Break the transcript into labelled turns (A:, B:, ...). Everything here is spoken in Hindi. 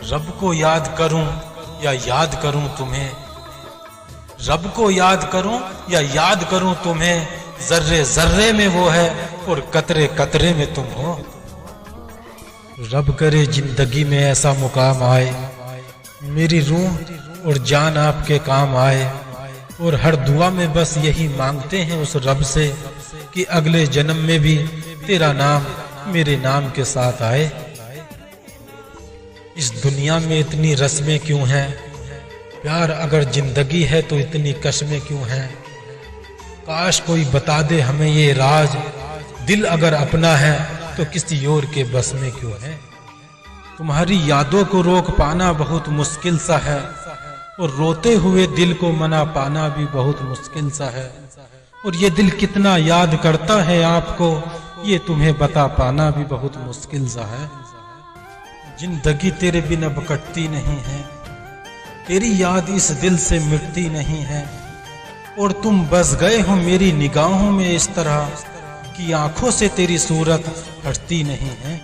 A: रब को याद करूं या याद करूं तुम्हें, रब को याद करूं या याद करूं तुम्हें, जर्रे जर्रे में वो है और कतरे कतरे में तुम हो। रब करे जिंदगी में ऐसा मुकाम आए, मेरी रूह और जान आपके काम आए, और हर दुआ में बस यही मांगते हैं उस रब से कि अगले जन्म में भी तेरा नाम मेरे नाम के साथ आए। इस दुनिया में इतनी रस्में क्यों हैं, प्यार अगर जिंदगी है तो इतनी कस्में क्यों हैं। काश कोई बता दे हमें ये राज, दिल अगर अपना है तो किसी और के बस में क्यों है। तुम्हारी यादों को रोक पाना बहुत मुश्किल सा है, और रोते हुए दिल को मना पाना भी बहुत मुश्किल सा है। और ये दिल कितना याद करता है आपको, ये तुम्हें बता पाना भी बहुत मुश्किल सा है। जिंदगी तेरे बिना अब कटती नहीं है, तेरी याद इस दिल से मिटती नहीं है, और तुम बस गए हो मेरी निगाहों में इस तरह कि आंखों से तेरी सूरत हटती नहीं है।